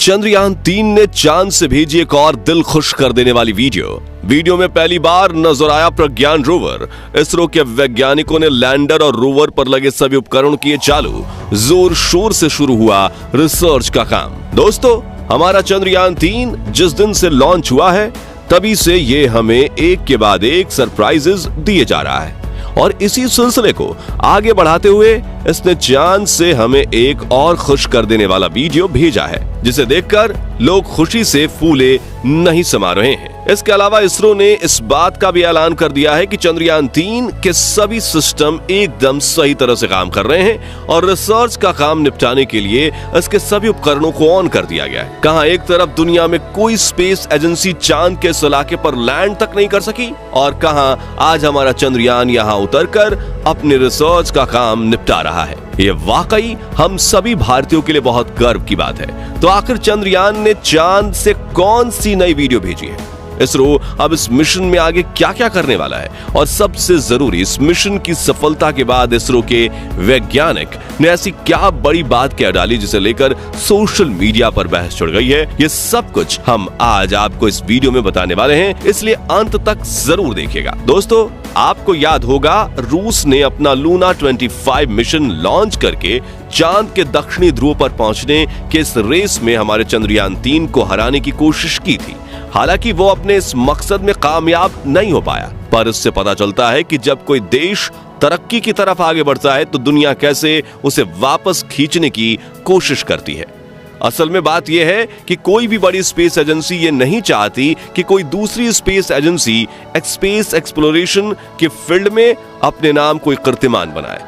चंद्रयान-3 ने चांद से भेजी एक और दिल खुश कर देने वाली वीडियो में पहली बार नजर आया प्रज्ञान रोवर। इसरो के वैज्ञानिकों ने लैंडर और रोवर पर लगे सभी उपकरण किए चालू। जोर शोर से शुरू हुआ रिसर्च का काम। दोस्तों, हमारा चंद्रयान-3 जिस दिन से लॉन्च हुआ है तभी से ये हमें एक के बाद एक सरप्राइजेस दिए जा रहा है और इसी सिलसिले को आगे बढ़ाते हुए इसने चांद से हमें एक और खुश कर देने वाला वीडियो भेजा है, जिसे देखकर लोग खुशी से फूले नहीं समा रहे हैं। इसके अलावा इसरो ने इस बात का भी ऐलान कर दिया है कि चंद्रयान-3 के सभी सिस्टम एकदम सही तरह से काम कर रहे हैं और रिसर्च का काम निपटाने के लिए इसके सभी उपकरणों को ऑन कर दिया गया है। कहां एक तरफ दुनिया में कोई स्पेस एजेंसी चांद के इस इलाके पर लैंड तक नहीं कर सकी और कहां आज हमारा चंद्रयान यहां उतरकर अपने रिसर्च का काम निपटा रहा है। ये वाकई हम सभी भारतीयों के लिए बहुत गर्व की बात है। तो आखिर चंद्रयान ने चांद से कौन सी नई वीडियो भेजी है? इसरो अब इस मिशन में आगे क्या क्या करने वाला है और सबसे जरूरी, इस मिशन की सफलता के बाद इसरो के वैज्ञानिक ने ऐसी क्या बड़ी बात कह डाली जिसे लेकर सोशल मीडिया पर बहस छिड़ गई है? ये सब कुछ हम आज आपको इस वीडियो में बताने वाले हैं, इसलिए अंत तक जरूर देखिएगा। दोस्तों, आपको याद होगा रूस ने अपना लूना 25 मिशन लॉन्च करके चांद के दक्षिणी ध्रुव पर पहुंचने के इस रेस में हमारे चंद्रयान-3 को हराने की कोशिश की थी। हालांकि वो अपने इस मकसद में कामयाब नहीं हो पाया, पर इससे पता चलता है कि जब कोई देश तरक्की की तरफ आगे बढ़ता है तो दुनिया कैसे उसे वापस खींचने की कोशिश करती है। असल में बात यह है कि कोई भी बड़ी स्पेस एजेंसी ये नहीं चाहती कि कोई दूसरी स्पेस एजेंसी स्पेस एक्सप्लोरेशन के फील्ड में अपने नाम कोई कीर्तिमान बनाए।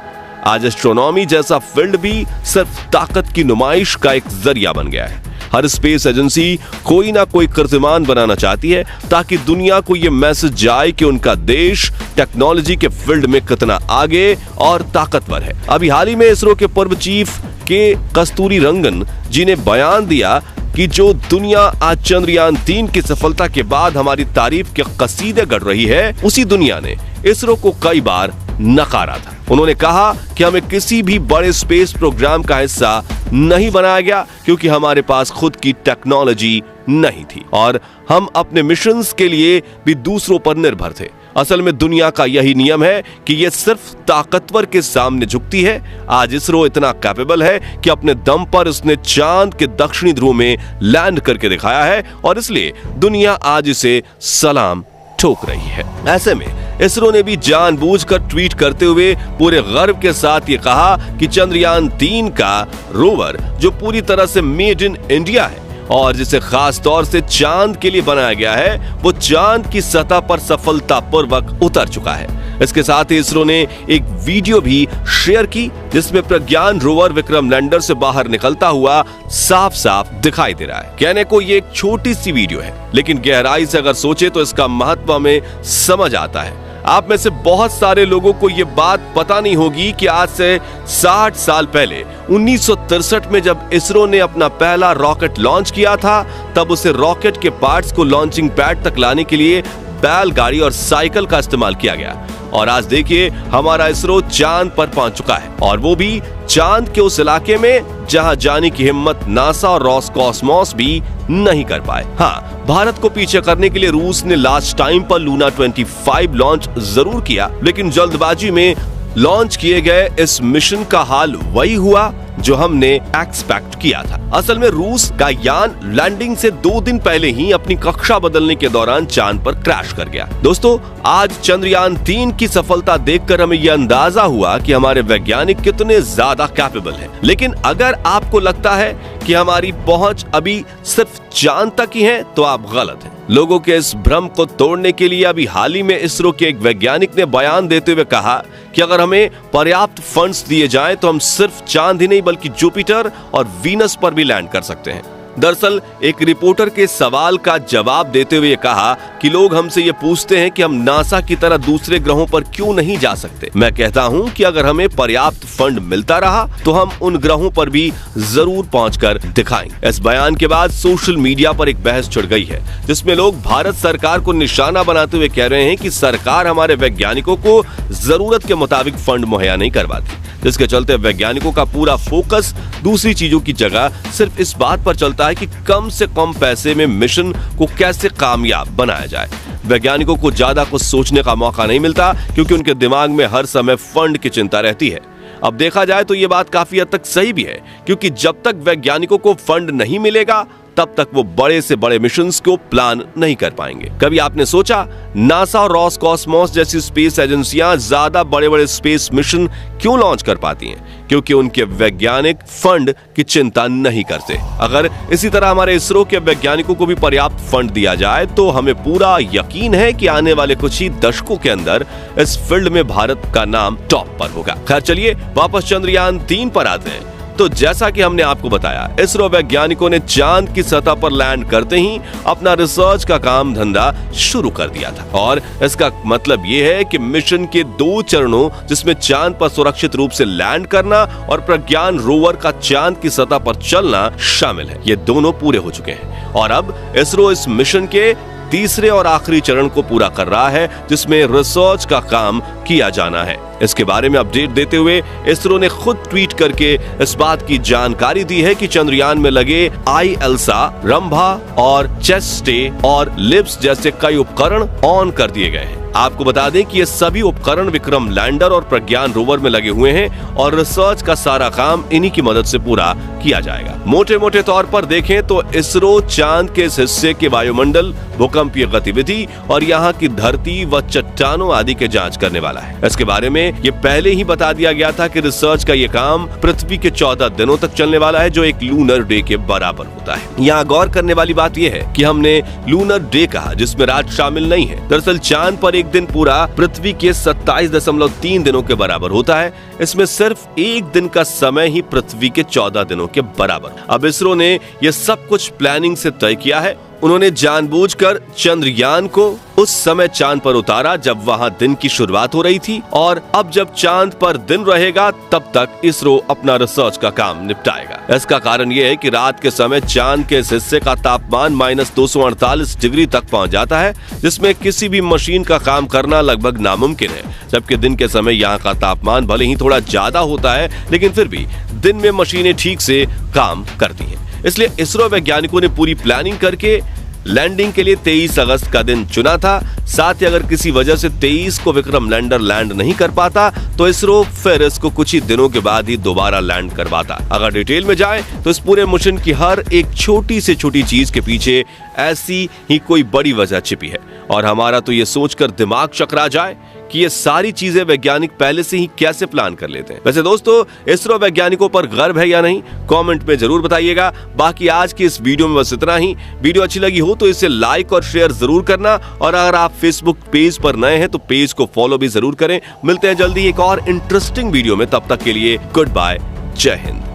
आज एस्ट्रोनॉमी जैसा फील्ड भी सिर्फ ताकत की नुमाइश का एक जरिया बन गया है। हर स्पेस एजेंसी कोई ना कोई कीर्तिमान बनाना चाहती है ताकि दुनिया को यह मैसेज जाए कि उनका देश टेक्नोलॉजी के फील्ड में कितना आगे और ताकतवर है। अभी हाल ही में इसरो के पूर्व चीफ के कस्तूरीरंगन जी ने बयान दिया कि जो दुनिया आज चंद्रयान-3 की सफलता के बाद हमारी तारीफ के कसीदे गढ़ रही है, उसी दुनिया ने इसरो को कई बार नकारा था। उन्होंने कहा कि हमें किसी भी बड़े स्पेस प्रोग्राम का हिस्सा नहीं बनाया गया क्योंकि हमारे पास खुद की टेक्नोलॉजी नहीं थी और हम अपने मिशंस के लिए भी दूसरों पर निर्भर थे। असल में दुनिया का यही नियम है कि ये सिर्फ ताकतवर के सामने झुकती है। आज इसरो इतना कैपेबल है कि अपने दम पर उसने चांद के दक्षिणी ध्रुव में लैंड करके दिखाया है और इसलिए दुनिया आज इसे सलाम ठोक रही है। ऐसे में इसरो ने भी जानबूझकर ट्वीट करते हुए पूरे गर्व के साथ ये कहा कि चंद्रयान-3 का रोवर जो पूरी तरह से मेड इन इंडिया है और जिसे खास तौर से चांद के लिए बनाया गया है, वो चांद की सतह पर सफलतापूर्वक उतर चुका है। इसके साथ ही इसरो ने एक वीडियो भी शेयर की जिसमें प्रज्ञान रोवर विक्रम लैंडर से बाहर निकलता हुआ साफ साफ दिखाई दे रहा है। कहने को ये एक छोटी सी वीडियो है, लेकिन गहराई से अगर सोचे तो इसका महत्व हमें समझ आता है। आप में से बहुत सारे लोगों को ये बात पता नहीं होगी कि आज से 60 साल पहले 1963 में जब इसरो ने अपना पहला रॉकेट लॉन्च किया था, तब उसे रॉकेट के पार्ट्स को लॉन्चिंग पैड तक लाने के लिए बैलगाड़ी और साइकिल का इस्तेमाल किया गया और आज देखिए हमारा इसरो चांद पर पहुंच चुका है और वो भी चांद के उस इलाके में जहां जाने की हिम्मत नासा और रॉसकॉस्मॉस भी नहीं कर पाए। हाँ, भारत को पीछे करने के लिए रूस ने लास्ट टाइम पर लूना 25 लॉन्च जरूर किया, लेकिन जल्दबाजी में लॉन्च किए गए इस मिशन का हाल वही हुआ जो हमने एक्सपेक्ट किया था। असल में रूस का यान लैंडिंग से 2 दिन पहले ही अपनी कक्षा बदलने के दौरान चांद पर क्रैश कर गया। दोस्तों, आज चंद्रयान-3 की सफलता देखकर हमें यह अंदाजा हुआ कि हमारे वैज्ञानिक कितने ज्यादा कैपेबल हैं। लेकिन अगर आपको लगता है कि हमारी पहुंच अभी सिर्फ चांद तक ही है, तो आप गलत हैं। लोगों के इस भ्रम को तोड़ने के लिए अभी हाल ही में इसरो के एक वैज्ञानिक ने बयान देते हुए कहा कि अगर हमें पर्याप्त फंड्स दिए जाएं तो हम सिर्फ चांद ही नहीं बल्कि जुपिटर और वीनस पर भी लैंड कर सकते हैं। दरअसल एक रिपोर्टर के सवाल का जवाब देते हुए कहा कि लोग हमसे ये पूछते हैं कि हम नासा की तरह दूसरे ग्रहों पर क्यों नहीं जा सकते। मैं कहता हूं कि अगर हमें पर्याप्त फंड मिलता रहा तो हम उन ग्रहों पर भी जरूर पहुंचकर दिखाएंगे। इस बयान के बाद सोशल मीडिया पर एक बहस छिड़ गई है जिसमें लोग भारत सरकार को निशाना बनाते हुए कह रहे हैं कि सरकार हमारे वैज्ञानिकों को जरूरत के मुताबिक फंड मुहैया नहीं करवाती, जिसके चलते वैज्ञानिकों का पूरा फोकस दूसरी चीजों की जगह सिर्फ इस बात पर चलता होता है कि कम से कम पैसे में मिशन को कैसे कामयाब बनाया जाए। वैज्ञानिकों को ज्यादा कुछ सोचने का मौका नहीं मिलता क्योंकि उनके दिमाग में हर समय फंड की चिंता रहती है। अब देखा जाए तो ये बात काफी हद तक सही भी है, क्योंकि जब तक वैज्ञानिकों को फंड नहीं मिलेगा तब तक वो बड़े से बड़े मिशंस को प्लान नहीं कर पाएंगे। कभी आपने सोचा नासा और रॉसकॉस्मोस जैसी स्पेस एजेंसियां ज्यादा बड़े बड़े स्पेस मिशन क्यों लॉन्च कर पाती हैं? क्योंकि उनके वैज्ञानिक फंड की चिंता नहीं करते। अगर इसी तरह हमारे इसरो के वैज्ञानिकों को भी पर्याप्त फंड दिया जाए तो हमें पूरा यकीन है कि आने वाले कुछ ही दशकों के अंदर इस फील्ड में भारत का नाम टॉप पर होगा। खैर चलिए वापस चंद्रयान-3 पर आते हैं। तो जैसा कि हमने आपको बताया, इसरो वैज्ञानिकों ने चांद की सतह पर लैंड करते ही अपना रिसर्च का काम धंधा शुरू कर दिया था। और इसका मतलब ये है कि मिशन के 2 चरणों, जिसमें चांद पर सुरक्षित रूप से लैंड करना और प्रज्ञान रोवर का चांद की सतह पर चलना शामिल है, ये दोनों पूरे हो चुके हैं। और अब इसरो इस मिशन के तीसरे और आखिरी चरण को पूरा कर रहा है, जिसमें रिसर्च का काम किया जाना है। इसके बारे में अपडेट देते हुए इसरो ने खुद ट्वीट करके इस बात की जानकारी दी है कि चंद्रयान में लगे ILSA, रंभा और चेस्टे और लिप्स जैसे कई उपकरण ऑन कर दिए गए हैं। आपको बता दें कि ये सभी उपकरण विक्रम लैंडर और प्रज्ञान रोवर में लगे हुए हैं और रिसर्च का सारा काम इन्हीं की मदद से पूरा किया जाएगा। मोटे मोटे तौर पर देखें तो इसरो चांद के इस हिस्से के वायुमंडल, भूकंपीय गतिविधि और यहाँ की धरती व चट्टानों आदि के जांच करने वाला है। इसके बारे में ये पहले ही बता दिया गया था कि रिसर्च का ये काम पृथ्वी के 14 दिनों तक चलने वाला है, जो एक लूनर डे के बराबर होता है। यहाँ गौर करने वाली बात यह है कि हमने लूनर डे कहा, जिसमें रात शामिल नहीं है। दरअसल चांद पर एक दिन पूरा पृथ्वी के 27.3 दिनों के बराबर होता है। इसमें सिर्फ एक दिन का समय ही पृथ्वी के 14 दिनों के बराबर। अब इसरो ने यह सब कुछ प्लानिंग से तय किया है। उन्होंने जानबूझकर चंद्रयान को उस समय चांद पर उतारा जब वहां दिन की शुरुआत हो रही थी, और अब जब चांद पर दिन रहेगा तब तक इसरो अपना रिसर्च का काम निपटाएगा। इसका कारण यह है कि रात के समय चांद के इस हिस्से का तापमान -248 डिग्री तक पहुंच जाता है, जिसमें किसी भी मशीन का काम करना लगभग नामुमकिन है। जबकि दिन के समय यहाँ का तापमान भले ही थोड़ा ज्यादा होता है, लेकिन फिर भी दिन में मशीनें ठीक से काम करती हैं। इसलिए इसरो वैज्ञानिकों ने पूरी प्लानिंग करके लैंडिंग के लिए 23 अगस्त का दिन चुना था। साथ ही अगर किसी वजह से 23 को विक्रम लैंडर लैंड नहीं कर पाता तो इसरो फिर इसको कुछ ही दिनों के बाद ही दोबारा लैंड करवाता। अगर डिटेल में जाए तो इस पूरे मिशन की हर एक छोटी से छोटी चीज के पीछे ऐसी ही कोई बड़ी वजह छिपी है, और हमारा तो ये सोचकर दिमाग चकरा जाए कि ये सारी चीजें वैज्ञानिक पहले से ही कैसे प्लान कर लेते हैं। वैसे दोस्तों, इसरो वैज्ञानिकों पर गर्व है या नहीं, कमेंट में जरूर बताइएगा। बाकी आज की इस वीडियो में बस इतना ही। वीडियो अच्छी लगी हो तो इसे लाइक और शेयर जरूर करना, और अगर आप फेसबुक पेज पर नए हैं तो पेज को फॉलो भी जरूर करें। मिलते हैं जल्दी एक और इंटरेस्टिंग वीडियो में, तब तक के लिए गुड बाय, जय हिंद।